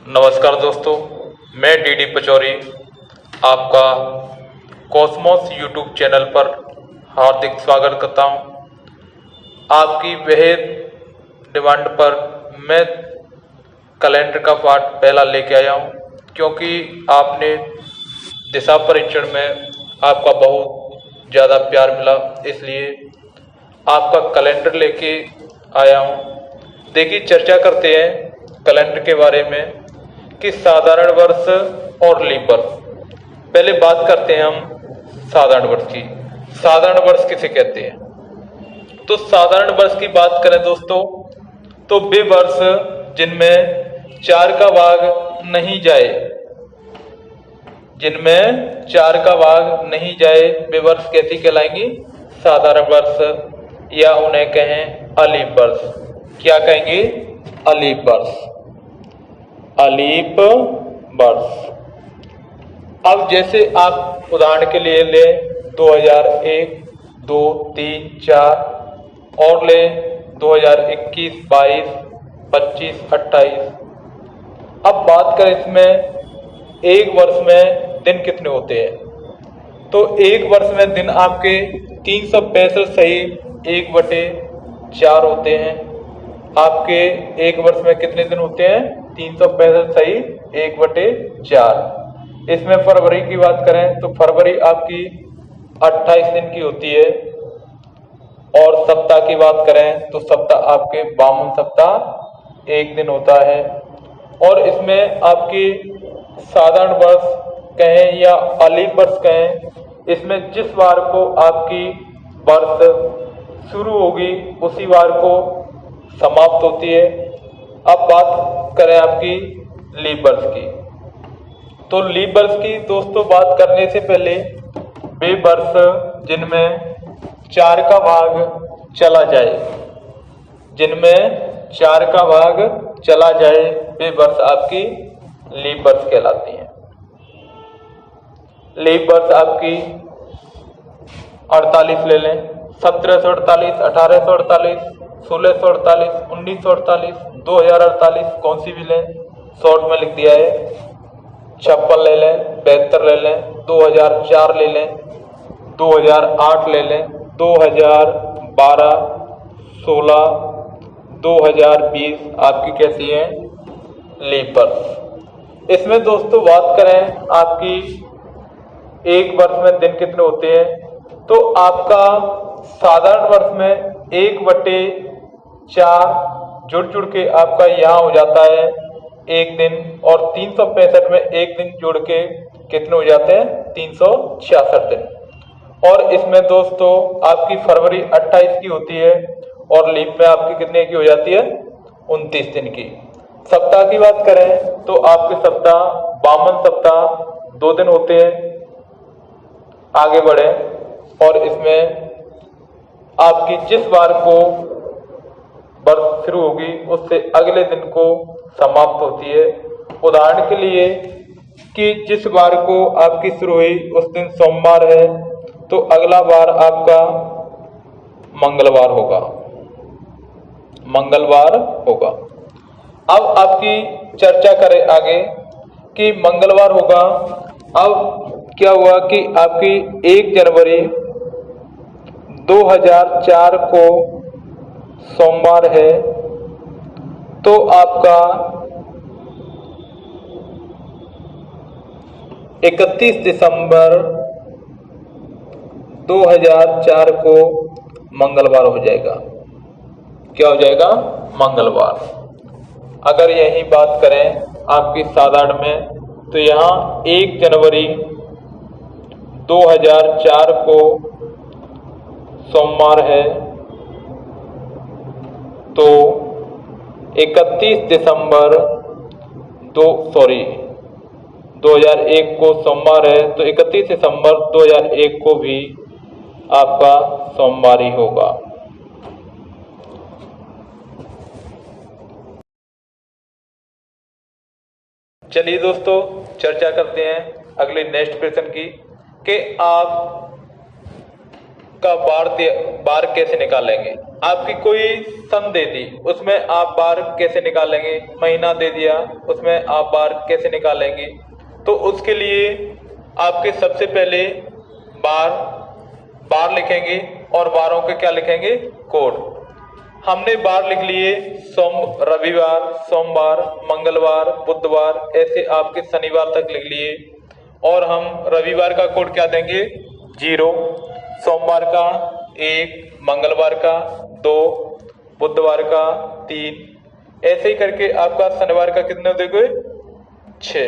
नमस्कार दोस्तों, मैं डीडी पचौरी आपका कॉस्मोस यूट्यूब चैनल पर हार्दिक स्वागत करता हूं। आपकी बेहद डिमांड पर मैं कैलेंडर का पार्ट पहला लेके आया हूं, क्योंकि आपने दिशा परीक्षण में आपका बहुत ज़्यादा प्यार मिला, इसलिए आपका कैलेंडर लेके आया हूं। देखिए, चर्चा करते हैं कैलेंडर के बारे में कि साधारण वर्ष और लीप वर्ष। पहले बात करते हैं हम साधारण वर्ष की। साधारण वर्ष किसे कहते हैं? तो साधारण वर्ष की बात करें दोस्तों, तो वे वर्ष जिनमें 4 का भाग नहीं जाए, जिनमें 4 का भाग नहीं जाए, वे वर्ष कैसी कहलाएंगी? साधारण वर्ष, या उन्हें कहें अलीप वर्ष। क्या कहेंगे? अलीप वर्ष। अलीप वर्ष। अब जैसे आप उदाहरण के लिए ले 2001, 2, 3, 4 और ले 2021, 22, 25, 28। अब बात करें इसमें एक वर्ष में दिन कितने होते हैं? तो एक वर्ष में दिन आपके 365 सही 1/4 होते हैं। आपके एक वर्ष में कितने दिन होते हैं? 365 सही 1/4। इसमें फरवरी की बात करें तो फरवरी आपकी 28 दिन की होती है। और सप्ताह की बात करें तो सप्ताह आपके 52 सप्ताह 1 दिन होता है। और इसमें आपकी साधारण वर्ष कहें या अलीप वर्ष कहें, इसमें जिस वार को आपकी वर्ष शुरू होगी उसी वार को समाप्त होती है। अब बात करें आपकी लीप वर्ष की, तो लीप वर्ष की दोस्तों बात करने से पहले वे वर्ष जिनमें 4 का भाग चला जाए, जिनमें 4 का भाग चला जाए, वे वर्ष आपकी लीप वर्ष कहलाती हैं। लीप वर्ष आपकी 48 ले लें, 1748, 1848, 1648, 1948, 2048, कौन सी भी लें, शॉर्ट में लिख दिया है। 56 ले लें, 72 ले लें, 2004 ले लें, 2008 ले लें, 2012, 16, 2020 आपकी कैसी है? लीप वर्ष। इसमें दोस्तों बात करें आपकी एक वर्ष में दिन कितने होते हैं, तो आपका साधारण वर्ष में 1/4 जुड़ के आपका यहाँ हो जाता है 1 दिन, और 365 में 1 दिन जुड़ के कितने हो जाते हैं? 366 दिन। और इसमें दोस्तों आपकी फरवरी 28 की होती है और लीप में आपकी कितने की हो जाती है? 29 दिन की। सप्ताह की बात करें तो आपके सप्ताह 52 सप्ताह 2 दिन होते हैं। आगे बढ़े, और इसमें आपकी जिस बार को वर्ष शुरू होगी उससे अगले दिन को समाप्त होती है। उदाहरण के लिए कि जिस बार को आपकी शुरू हुई उस दिन सोमवार है, तो अगला बार आपका मंगलवार होगा। मंगलवार होगा। अब आपकी चर्चा करें आगे कि मंगलवार होगा। अब क्या हुआ कि आपकी 1 जनवरी 2004 को सोमवार है, तो आपका 31 दिसंबर 2004 को मंगलवार हो जाएगा। क्या हो जाएगा? मंगलवार। अगर यही बात करें आपकी साधारण में, तो यहाँ 1 जनवरी 2004 को सोमवार है, तो 31 दिसंबर 2001 को सोमवार है, तो 31 दिसंबर 2001 को भी आपका सोमवार ही होगा। चलिए दोस्तों, चर्चा करते हैं अगले नेक्स्ट क्वेश्चन की कि आप का बार कैसे निकालेंगे। आपकी कोई सन दे दी, उसमें आप बार कैसे निकालेंगे। महीना दे दिया, उसमें आप बार कैसे निकालेंगे। तो उसके लिए आपके सबसे पहले बार लिखेंगे और बारों के क्या लिखेंगे, कोड। हमने बार लिख लिए रविवार, सोमवार, मंगलवार, बुधवार, ऐसे आपके शनिवार तक लिख लिए। और हम रविवार का कोड क्या देंगे, 0, सोमवार का 1, मंगलवार का 2, बुधवार का 3, ऐसे ही करके आपका शनिवार का कितने देंगे, 6।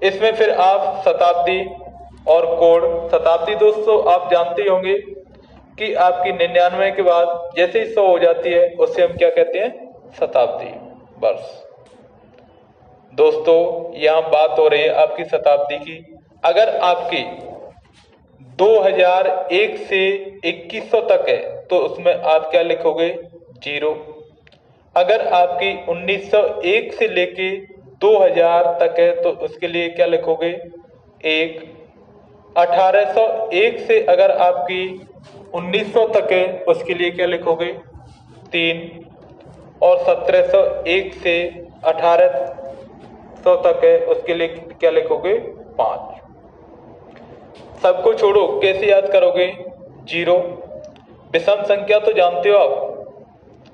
इसमें फिर आप शताब्दी और कोड। शताब्दी दोस्तों आप जानते होंगे कि आपकी 99 के बाद जैसे ही 100 हो जाती है उससे हम क्या कहते हैं, शताब्दी वर्ष। दोस्तों यहाँ बात हो रही है आपकी शताब्दी की। अगर आपकी 2001 से 2100 तक है तो उसमें आप क्या लिखोगे, 0। अगर आपकी 1901 से लेके 2000 तक है तो उसके लिए क्या लिखोगे, 1। 1801 से अगर आपकी 1900 तक है उसके लिए क्या लिखोगे, 3। और 1701 से 1800 तक है उसके लिए क्या लिखोगे, 5। सबको छोड़ो, कैसे याद करोगे, 0। विषम संख्या तो जानते हो आप,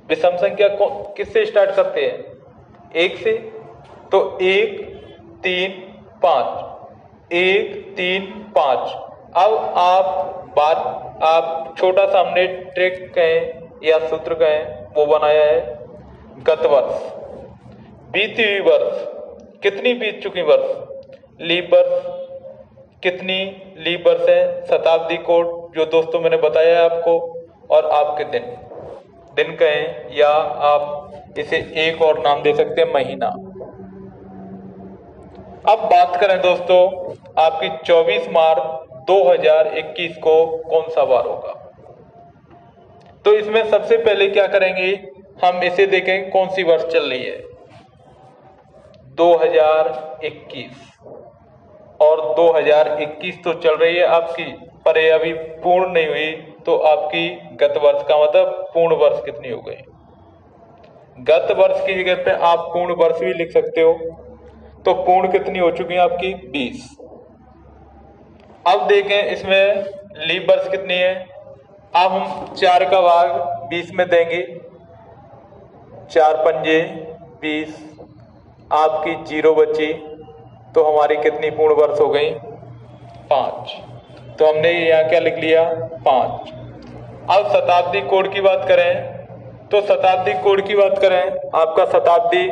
विषम संख्या किससे स्टार्ट करते हैं, 1 से। तो 1, 3, 5, 1, 3, 5। अब आप छोटा सा हमने ट्रिक कहें या सूत्र कहें वो बनाया है, गत वर्ष, बीती हुई वर्ष, कितनी बीत चुकी वर्ष, लीप वर्ष, कितनी लीप वर्ष है, शताब्दी कोड जो दोस्तों मैंने बताया है आपको, और आपके दिन कहें या आप इसे एक और नाम दे सकते हैं, महीना। अब बात करें दोस्तों आपकी 24 मार्च 2021 को कौन सा वार होगा। तो इसमें सबसे पहले क्या करेंगे, हम इसे देखें कौन सी वर्ष चल रही है, 2021। और 2021 तो चल रही है आपकी, पर ये अभी पूर्ण नहीं हुई। तो आपकी गत वर्ष का मतलब पूर्ण वर्ष कितनी हो गई। गत वर्ष की जगह पे आप पूर्ण वर्ष भी लिख सकते हो। तो पूर्ण कितनी हो चुकी है आपकी, 20। अब देखें इसमें लीप वर्ष कितनी है। अब हम 4 का भाग 20 में देंगे, 4 पंजे 20, आपकी 0 बची। तो हमारी कितनी पूर्ण वर्ष हो गई, 5। तो हमने यहाँ क्या लिख लिया, 5। अब शताब्दी कोड की बात करें तो शताब्दी कोड की बात करें, आपका शताब्दी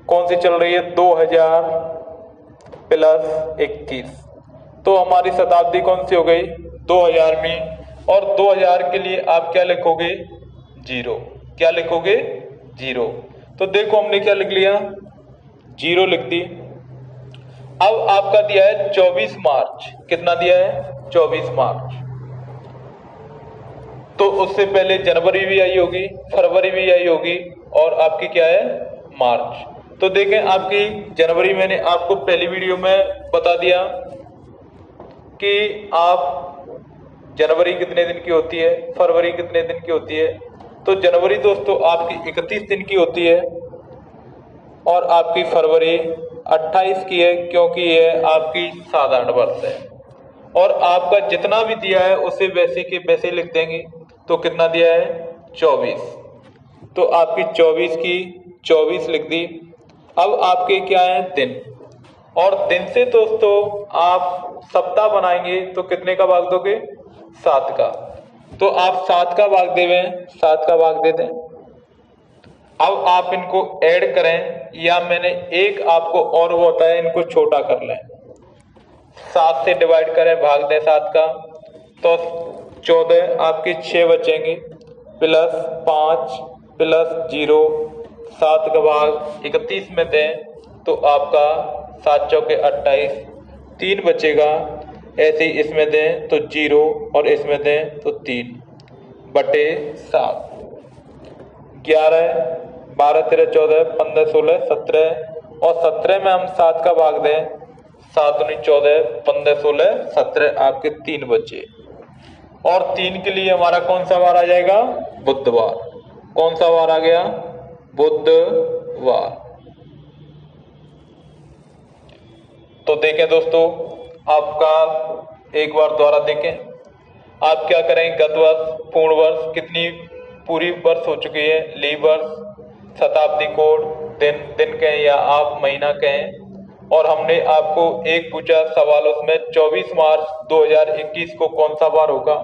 कौन सी चल रही है, 2000 + 21। तो हमारी शताब्दी कौन सी हो गई, 2000वीं। और 2000 के लिए आप क्या लिखोगे, 0। क्या लिखोगे, 0। तो देखो हमने क्या लिख लिया, 0 लिख दी। अब आपका दिया है 24 मार्च, कितना दिया है, 24 मार्च। तो उससे पहले जनवरी भी आई होगी, फरवरी भी आई होगी, और आपकी क्या है, मार्च। तो देखें आपकी जनवरी मैंने आपको पहली वीडियो में बता दिया कि आप जनवरी कितने दिन की होती है, फरवरी कितने दिन की होती है। तो जनवरी दोस्तों आपकी 31 दिन की होती है, और आपकी फरवरी 28 की है, क्योंकि यह आपकी साधारण वर्ष है। और आपका जितना भी दिया है उसे वैसे के वैसे लिख देंगे। तो कितना दिया है, 24। तो आपकी 24 की 24 लिख दी। अब आपके क्या है, दिन। और दिन से दोस्तों आप सप्ताह बनाएंगे तो कितने का भाग दोगे, 7 का। तो आप 7 का भाग देवें, 7 का भाग दे दें। अब आप इनको ऐड करें, या मैंने एक आपको और वो होता है, इनको छोटा कर लें, 7 से डिवाइड करें, भाग दें 7 का। तो 14 आपके 6 बचेंगे, +5 +0, 7 का भाग 31 में दें तो आपका 7 चौके 28, 3 बचेगा। ऐसे ही इसमें दें तो 0 और इसमें दें तो 3 बटे 7। 11 12 13 14 15 16 17, और 17 में हम 7 का भाग दें, 7 × 9 14 15 16 17, आपके 3 बचे। और 3 के लिए हमारा कौन सा वार आ जाएगा? बुधवार। कौन सा वार आ गया? बुधवार। तो देखें दोस्तों, आपका एक बार दोबारा देखें। आप क्या करें, गत वर्ष, पूर्ण वर्ष, कितनी पूरी वर्ष हो चुकी है, लीप वर्ष, शताब्दी कोड, दिन कहें या आप महीना कहें, और हमने आपको एक पूछा सवाल, उसमें 24 मार्च 2021 को कौन सा वार होगा,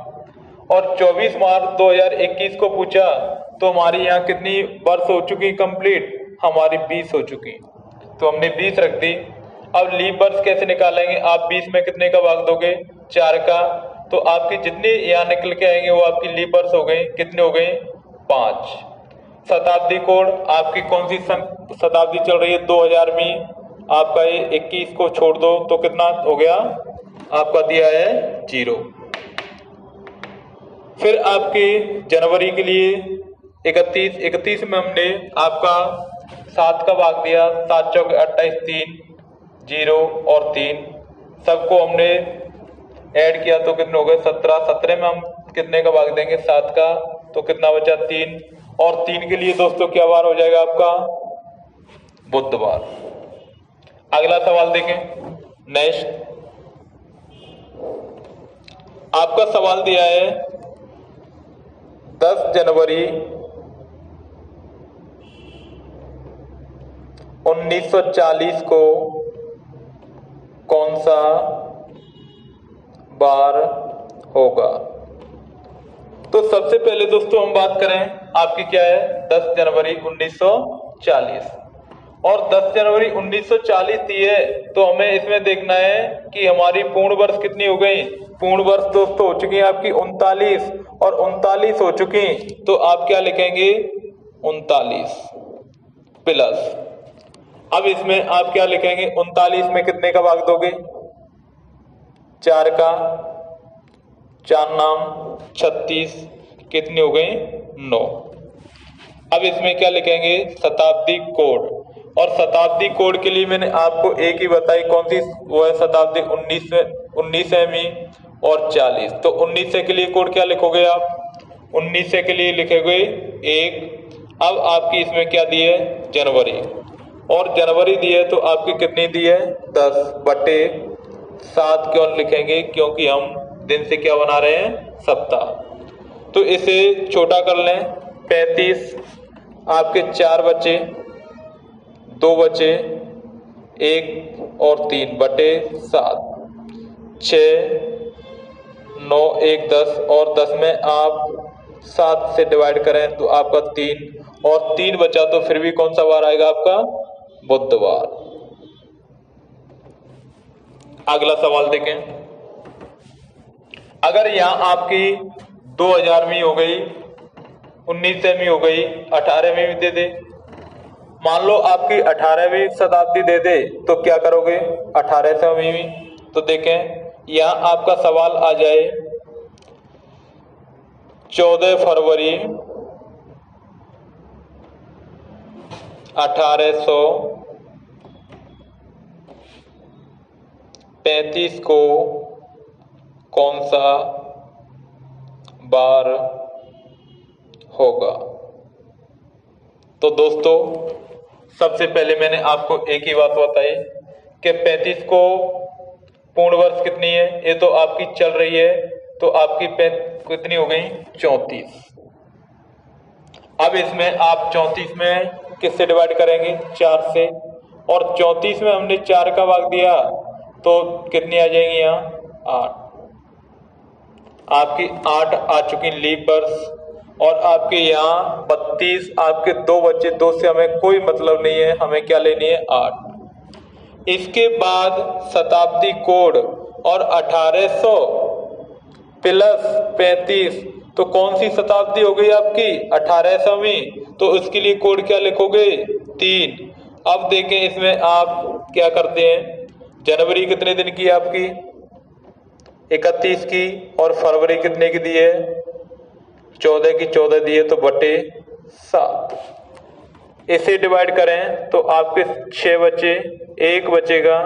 और 24 मार्च 2021 को पूछा तो हमारी यहाँ कितनी वर्ष हो चुकी कंप्लीट? हमारी 20 हो चुकी, तो हमने 20 रख दी। अब लीप वर्ष कैसे निकालेंगे? आप 20 में कितने का भाग दोगे? 4 का। तो आपकी जितनी यहाँ निकल के आएंगे वो आपकी लीप वर्ष हो गई। कितने हो गई? 5। शताब्दी कोड, आपकी कौन सी शताब्दी चल रही है? 2000वीं। आपका ये 21 को छोड़ दो तो कितना हो गया? आपका दिया है 0। फिर आपकी जनवरी के लिए 31 में हमने आपका 7 का भाग दिया, 7 चौक 28, 3, 0 और 3, सबको हमने ऐड किया तो कितने हो गए? 17। 17 में हम कितने का भाग देंगे? 7 का, तो कितना बचा? 3। और 3 के लिए दोस्तों क्या वार हो जाएगा आपका? बुधवार। अगला सवाल देखें। नेक्स्ट आपका सवाल दिया है 10 जनवरी 1940 को कौन सा बार होगा? तो सबसे पहले दोस्तों हम बात करें, आपकी क्या है? 10 जनवरी 1940, और 10 जनवरी 1940 दी है तो हमें इसमें देखना है कि हमारी पूर्ण वर्ष कितनी हो गई? पूर्ण वर्ष दोस्तों हो चुकी है आपकी 39, और 39 हो चुकी, तो आप क्या लिखेंगे? 39 प्लस। अब इसमें आप क्या लिखेंगे? 39 में कितने का भाग दोगे? 4 का, 4 नाम 36, कितनी हो गई? 9। अब इसमें क्या लिखेंगे? शताब्दी कोड, और शताब्दी कोड के लिए मैंने आपको एक ही बताई, कौन सी? वो है शताब्दी 19वीं और 40। तो 19 के लिए कोड क्या लिखोगे आप? 19 के लिए लिखोगे 1। अब आपकी इसमें क्या दी है? जनवरी, और जनवरी दी है तो आपकी कितनी दी है? 10/7 क्यों लिखेंगे? क्योंकि हम दिन से क्या बना रहे हैं? सप्ताह। तो इसे छोटा कर लें। 35, आपके 4 बचे, 2 बचे, 1 और 3/7, 6, 9, 1, 10, और 10 में आप 7 से डिवाइड करें तो आपका 3, और 3 बचा तो फिर भी कौन सा वार आएगा आपका? बुधवार। अगला सवाल देखें। अगर यहाँ आपकी 2000वीं हो गई, 19वीं हो गई, 18वीं भी दे दे, मान लो आपकी 18वीं शताब्दी दे दे, तो क्या करोगे? 1800वीं। तो देखें, यहाँ आपका सवाल आ जाए 14 फरवरी 1835 को कौन सा बार होगा? तो दोस्तों सबसे पहले मैंने आपको एक ही बात बताई कि 35 को पूर्ण वर्ष कितनी है? ये तो आपकी चल रही है, तो आपकी कितनी हो गई? 34। अब इसमें आप 34 में किससे डिवाइड करेंगे? 4 से, और 34 में हमने 4 का भाग दिया तो कितनी आ जाएंगी? यहाँ 8। आपकी 8 आ चुकी लीप वर्ष, और आपके यहाँ 32, आपके 2 बच्चे, 2 से हमें कोई मतलब नहीं है, हमें क्या लेनी है? 8। इसके बाद शताब्दी कोड और 1800 प्लस 35, तो कौन सी शताब्दी हो गई आपकी? 1800वीं। तो उसके लिए कोड क्या लिखोगे? 3। अब देखें इसमें आप क्या करते हैं, जनवरी कितने दिन की है आपकी? 31 की, और फरवरी कितने की दी है? 14 की 14 दी है, तो बटे 7। इसे डिवाइड करें तो आपके 6 बचे, 1 बचेगा,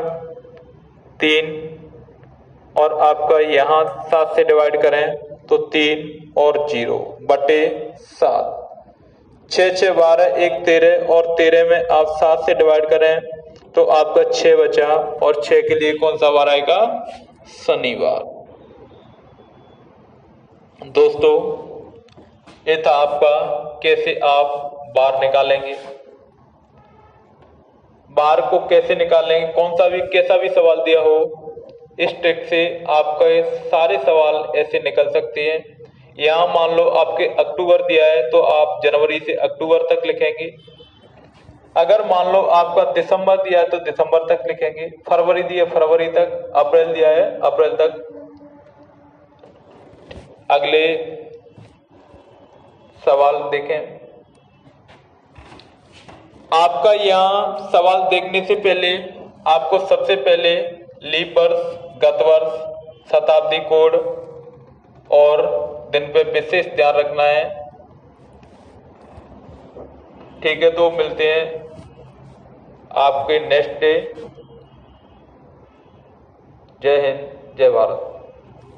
3, और आपका यहाँ 7 से डिवाइड करें तो 3 और 0 बटे 7। 6 6 12 1 13 और 13 में आप 7 से डिवाइड करें तो आपका 6 बचा और 6 के लिए कौन सा वार आएगा? शनिवार। दोस्तों ये था आपका कैसे आप बार निकालेंगे। बार को कैसे निकालेंगे, कौन सा भी कैसा भी सवाल दिया हो, इस ट्रिक से आपके सारे सवाल ऐसे निकल सकते हैं। यहाँ मान लो आपके अक्टूबर दिया है तो आप जनवरी से अक्टूबर तक लिखेंगे। अगर मान लो आपका दिसंबर दिया है तो दिसंबर तक लिखेंगे, फरवरी दिया फरवरी तक, अप्रैल दिया है अप्रैल तक। अगले सवाल देखें। आपका यहाँ सवाल देखने से पहले आपको सबसे पहले लीप वर्ष, गत वर्ष, शताब्दी कोड और दिन पे विशेष ध्यान रखना है। ठीक है, तो मिलते हैं आपके नेक्स्ट डे। जय हिंद, जय भारत।